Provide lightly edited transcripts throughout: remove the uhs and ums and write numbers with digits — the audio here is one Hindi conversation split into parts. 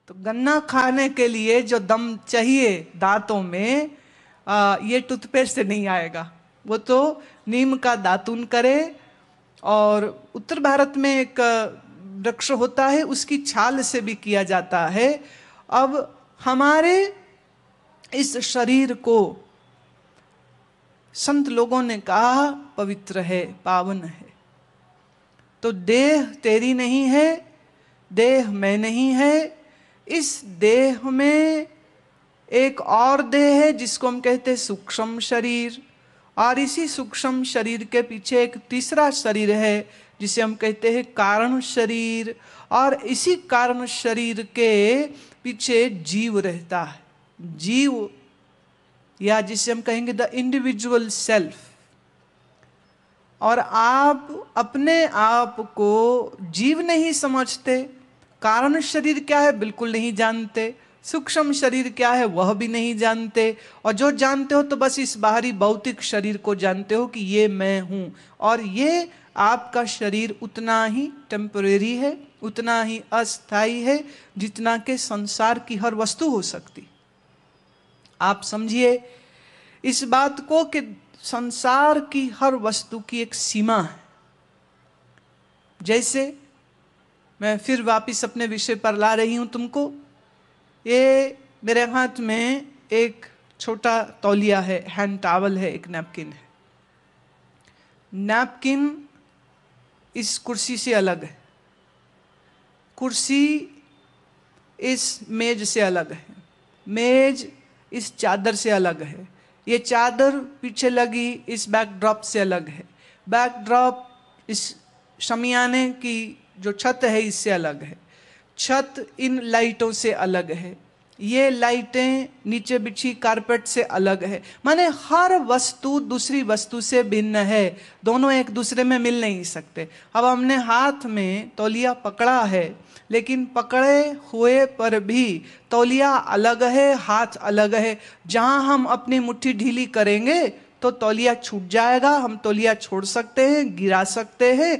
तो गन्ना खाने के लिए जो दम चाहिए दांतों में, ये टूथपेस्ट से नहीं आएगा, वो तो नीम का दातुन करे। और उत्तर भारत में एक वृक्ष होता है, उसकी छाल से भी किया जाता है। अब हमारे इस शरीर को संत लोगों ने कहा पवित्र है, पावन है। तो देह तेरी नहीं है, देह मैं नहीं है, इस देह में एक और देह है जिसको हम कहते हैं सूक्ष्म शरीर, और इसी सूक्ष्म शरीर के पीछे एक तीसरा शरीर है जिसे हम कहते हैं कारण शरीर, और इसी कारण शरीर के पीछे जीव रहता है। जीव, या जिसे हम कहेंगे द इंडिविजुअल सेल्फ। और आप अपने आप को जीव नहीं समझते, कारण शरीर क्या है बिल्कुल नहीं जानते, सूक्ष्म शरीर क्या है वह भी नहीं जानते, और जो जानते हो तो बस इस बाहरी भौतिक शरीर को जानते हो कि ये मैं हूं। और ये आपका शरीर उतना ही टेम्परेरी है, उतना ही अस्थाई है जितना कि संसार की हर वस्तु हो सकती। आप समझिए इस बात को कि संसार की हर वस्तु की एक सीमा है। जैसे मैं फिर वापस अपने विषय पर ला रही हूं तुमको, ये मेरे हाथ में एक छोटा तौलिया है, हैंड टॉवल है, एक नैपकिन है। नैपकिन इस कुर्सी से अलग है, कुर्सी इस मेज से अलग है, मेज इस चादर से अलग है, ये चादर पीछे लगी इस बैकड्रॉप से अलग है, बैकड्रॉप इस शमियाने की जो छत है इससे अलग है, छत इन लाइटों से अलग है, ये लाइटें नीचे बिछी कारपेट से अलग है। माने हर वस्तु दूसरी वस्तु से भिन्न है, दोनों एक दूसरे में मिल नहीं सकते। अब हमने हाथ में तौलिया पकड़ा है, लेकिन पकड़े हुए पर भी तौलिया अलग है, हाथ अलग है। जहां हम अपनी मुट्ठी ढीली करेंगे तो तौलिया छूट जाएगा, हम तौलिया छोड़ सकते हैं, गिरा सकते हैं।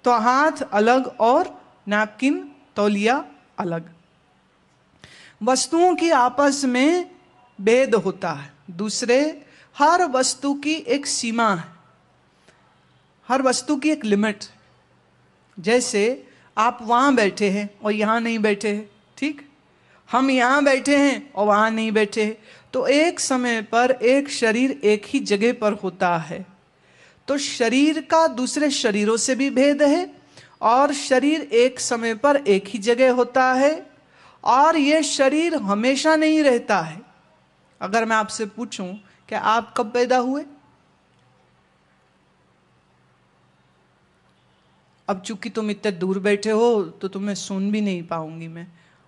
तो हाथ अलग और नैपकिन तौलिया अलग। वस्तुओं की आपस में भेद होता है। दूसरे, हर वस्तु की एक सीमा है, हर वस्तु की एक लिमिट। जैसे आप वहां बैठे हैं और यहां नहीं बैठे हैं, ठीक? हम यहां बैठे हैं और वहां नहीं बैठे हैं, तो एक समय पर एक शरीर एक ही जगह पर होता है। तो शरीर का दूसरे शरीरों से भी भेद है, और शरीर एक समय पर एक ही जगह होता है, और ये शरीर हमेशा नहीं रहता है। अगर मैं आपसे पूछूं कि आप कब पैदा हुए, अब चूंकि तुम इतने दूर बैठे हो तो तुम्हें सुन भी नहीं पाऊंगी मैं,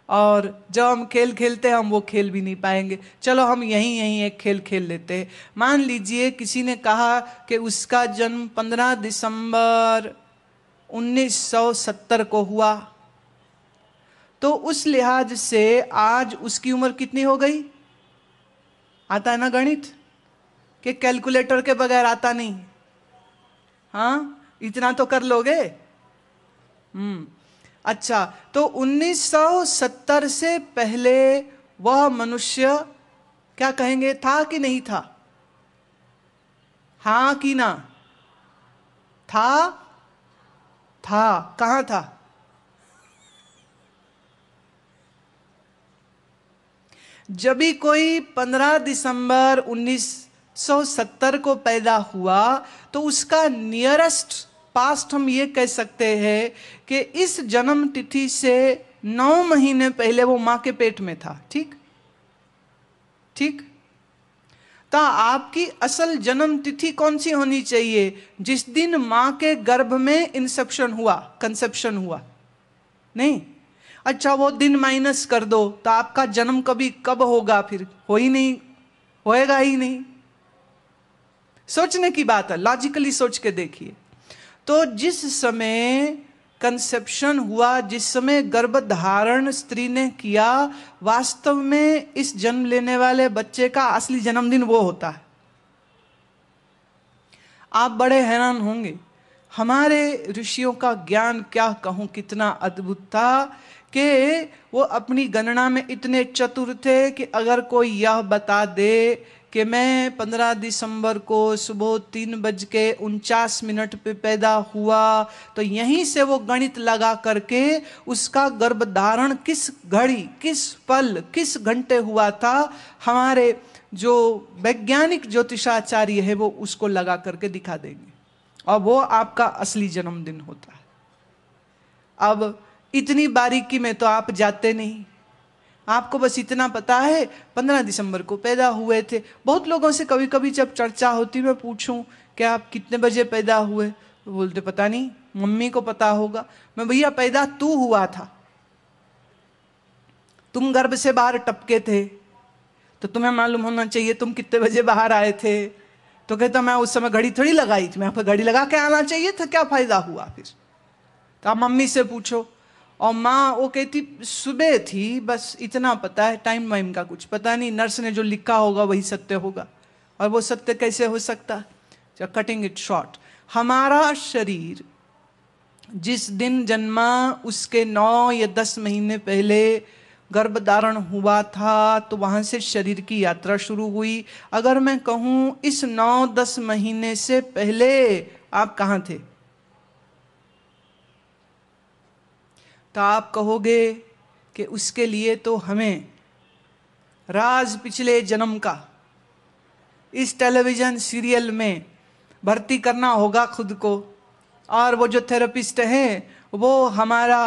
और जब हम खेल खेलते हैं हम वो खेल भी नहीं पाएंगे। चलो हम यहीं एक खेल खेल लेते हैं। मान लीजिए किसी ने कहा कि उसका जन्म 15 दिसंबर 1970 को हुआ, तो उस लिहाज से आज उसकी उम्र कितनी हो गई? आता है ना गणित, कि कैलकुलेटर के बगैर आता नहीं। हाँ, इतना तो कर लोगे। अच्छा, तो 1970 से पहले वह मनुष्य क्या कहेंगे, था कि नहीं था? हाँ कि ना? था। कहां था? जब भी कोई 15 दिसंबर 1970 को पैदा हुआ तो उसका नियरेस्ट पास्ट हम ये कह सकते हैं कि इस जन्म तिथि से 9 महीने पहले वो मां के पेट में था। ठीक ठीक। तो आपकी असल जन्म तिथि कौन सी होनी चाहिए? जिस दिन मां के गर्भ में इंसेप्शन हुआ, कंसेप्शन हुआ। नहीं, अच्छा वो दिन माइनस कर दो तो आपका जन्म कब होगा? फिर हो ही नहीं, होएगा ही नहीं। सोचने की बात है, लॉजिकली सोच के देखिए। तो जिस समय कंसेप्शन हुआ, जिस समय गर्भधारण स्त्री ने किया, वास्तव में इस जन्म लेने वाले बच्चे का असली जन्मदिन वो होता है। आप बड़े हैरान होंगे, हमारे ऋषियों का ज्ञान क्या कहूं कितना अद्भुत था कि वो अपनी गणना में इतने चतुर थे कि अगर कोई यह बता दे कि मैं 15 दिसंबर को सुबह 3:49 पे पैदा हुआ, तो यहीं से वो गणित लगा करके उसका गर्भधारण किस घड़ी, किस पल, किस घंटे हुआ था, हमारे जो वैज्ञानिक ज्योतिषाचार्य है वो उसको लगा करके दिखा देंगे, और वो आपका असली जन्मदिन होता है। अब इतनी बारीकी में तो आप जाते नहीं, आपको बस इतना पता है 15 दिसंबर को पैदा हुए थे। बहुत लोगों से कभी कभी जब चर्चा होती, मैं पूछूं कि आप कितने बजे पैदा हुए, तो बोलते पता नहीं, मम्मी को पता होगा। मैं, भैया पैदा तू हुआ था, तुम गर्भ से बाहर टपके थे, तो तुम्हें मालूम होना चाहिए तुम कितने बजे बाहर आए थे। तो कहता मैं उस समय घड़ी थोड़ी लगाई थी, मैं घड़ी लगा के आना चाहिए था, क्या फायदा हुआ फिर। तो आप मम्मी से पूछो, और माँ वो कहती सुबह थी, बस इतना पता है, टाइम वाइम का कुछ पता नहीं, नर्स ने जो लिखा होगा वही सत्य होगा। और वो सत्य कैसे हो सकता है। कटिंग इट शॉर्ट, हमारा शरीर जिस दिन जन्मा उसके 9 या 10 महीने पहले गर्भधारण हुआ था, तो वहां से शरीर की यात्रा शुरू हुई। अगर मैं कहूं इस 9-10 महीने से पहले आप कहां थे, तो आप कहोगे कि उसके लिए तो हमें राज पिछले जन्म का इस टेलीविजन सीरियल में भर्ती करना होगा खुद को, और वो जो थेरेपिस्ट हैं वो हमारा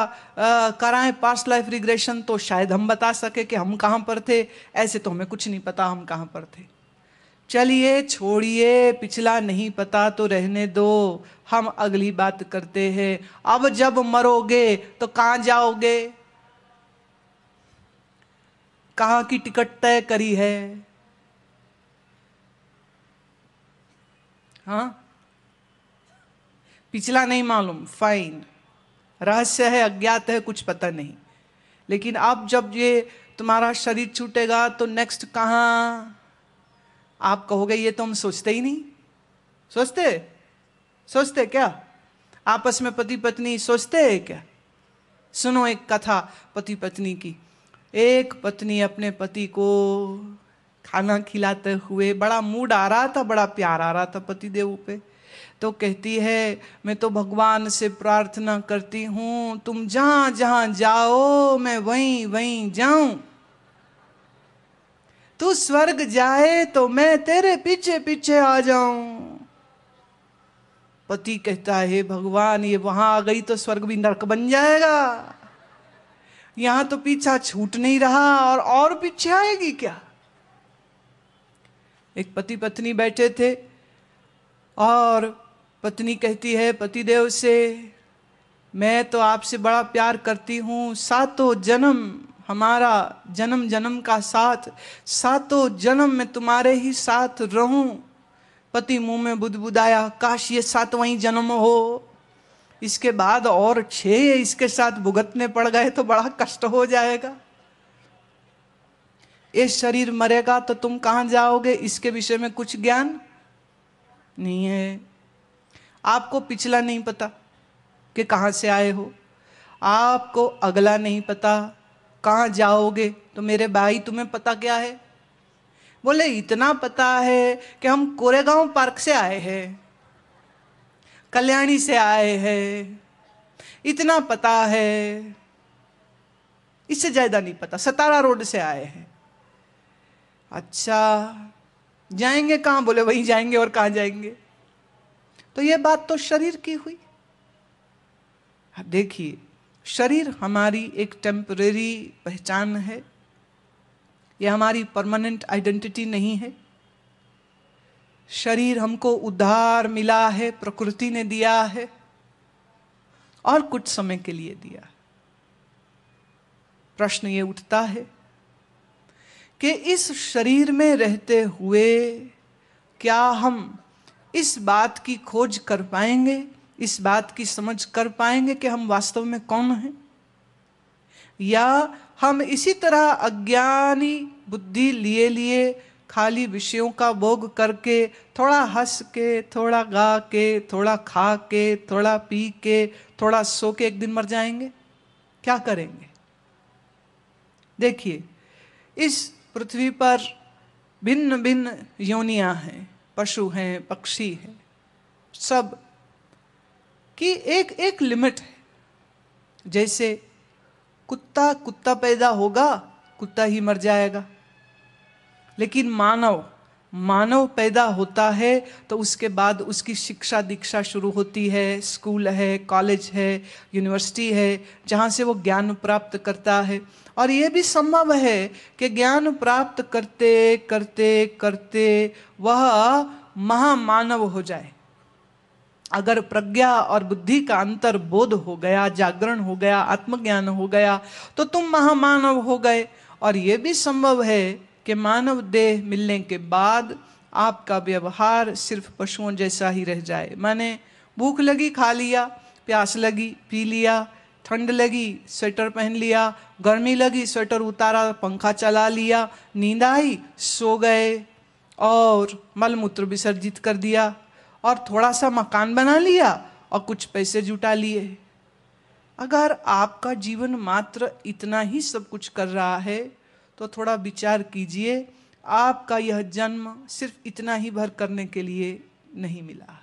कराएं पास्ट लाइफ रिग्रेशन, तो शायद हम बता सके कि हम कहाँ पर थे। ऐसे तो हमें कुछ नहीं पता हम कहाँ पर थे। चलिए छोड़िए, पिछला नहीं पता तो रहने दो, हम अगली बात करते हैं। अब जब मरोगे तो कहाँ जाओगे, कहाँ की टिकट तय करी है? हाँ, पिछला नहीं मालूम, फाइन, रहस्य है, अज्ञात है, कुछ पता नहीं। लेकिन अब जब ये तुम्हारा शरीर छूटेगा तो नेक्स्ट कहाँ? आप कहोगे ये तो हम सोचते ही नहीं। सोचते क्या? आपस में पति पत्नी सोचते हैं क्या? सुनो एक कथा पति पत्नी की। एक पत्नी अपने पति को खाना खिलाते हुए, बड़ा मूड आ रहा था, बड़ा प्यार आ रहा था पति देव पे, तो कहती है मैं तो भगवान से प्रार्थना करती हूं तुम जहां जहां जाओ मैं वहीं वहीं जाऊं, तू स्वर्ग जाए तो मैं तेरे पीछे पीछे आ जाऊं। पति कहता है भगवान ये वहां आ गई तो स्वर्ग भी नरक बन जाएगा, यहां तो पीछा छूट नहीं रहा और पीछे आएगी क्या। एक पति पत्नी बैठे थे और पत्नी कहती है पतिदेव से मैं तो आपसे बड़ा प्यार करती हूं, सातों जन्म हमारा जन्म जन्म का साथ, सातों जन्म में तुम्हारे ही साथ रहूं। पति मुंह में बुदबुदाया काश ये 7वां जन्म हो, इसके बाद और 6 इसके साथ भुगतने पड़ गए तो बड़ा कष्ट हो जाएगा। ये शरीर मरेगा तो तुम कहां जाओगे, इसके विषय में कुछ ज्ञान नहीं है। आपको पिछला नहीं पता कि कहां से आए हो, आपको अगला नहीं पता कहां जाओगे। तो मेरे भाई तुम्हें पता क्या है? बोले इतना पता है कि हम कोरेगांव पार्क से आए हैं, कल्याणी से आए हैं, इतना पता है, इससे ज्यादा नहीं पता, सतारा रोड से आए हैं। अच्छा जाएंगे कहां? बोले वहीं जाएंगे, और कहां जाएंगे। तो ये बात तो शरीर की हुई। देखिए शरीर हमारी एक टेम्परेरी पहचान है, यह हमारी परमानेंट आइडेंटिटी नहीं है। शरीर हमको उधार मिला है, प्रकृति ने दिया है और कुछ समय के लिए दिया। प्रश्न ये उठता है कि इस शरीर में रहते हुए क्या हम इस बात की खोज कर पाएंगे, इस बात की समझ कर पाएंगे कि हम वास्तव में कौन हैं, या हम इसी तरह अज्ञानी बुद्धि लिए लिए खाली विषयों का भोग करके, थोड़ा हंस के, थोड़ा गा के, थोड़ा खा के, थोड़ा पी के, थोड़ा सो के एक दिन मर जाएंगे? क्या करेंगे? देखिए, इस पृथ्वी पर भिन्न भिन्न योनियां हैं, पशु हैं, पक्षी हैं, सब की एक एक लिमिट है। जैसे कुत्ता कुत्ता पैदा होगा, कुत्ता ही मर जाएगा। लेकिन मानव पैदा होता है तो उसके बाद उसकी शिक्षा दीक्षा शुरू होती है, स्कूल है, कॉलेज है, यूनिवर्सिटी है, जहाँ से वो ज्ञान प्राप्त करता है। और ये भी संभव है कि ज्ञान प्राप्त करते करते करते वह महामानव हो जाए। अगर प्रज्ञा और बुद्धि का अंतर बोध हो गया, जागरण हो गया, आत्मज्ञान हो गया, तो तुम महामानव हो गए। और ये भी संभव है कि मानव देह मिलने के बाद आपका व्यवहार सिर्फ पशुओं जैसा ही रह जाए। माने भूख लगी खा लिया, प्यास लगी पी लिया, ठंड लगी स्वेटर पहन लिया, गर्मी लगी स्वेटर उतारा, पंखा चला लिया, नींद आई सो गए और मलमूत्र विसर्जित कर दिया, और थोड़ा सा मकान बना लिया और कुछ पैसे जुटा लिए। अगर आपका जीवन मात्र इतना ही सब कुछ कर रहा है तो थोड़ा विचार कीजिए, आपका यह जन्म सिर्फ इतना ही भर करने के लिए नहीं मिला।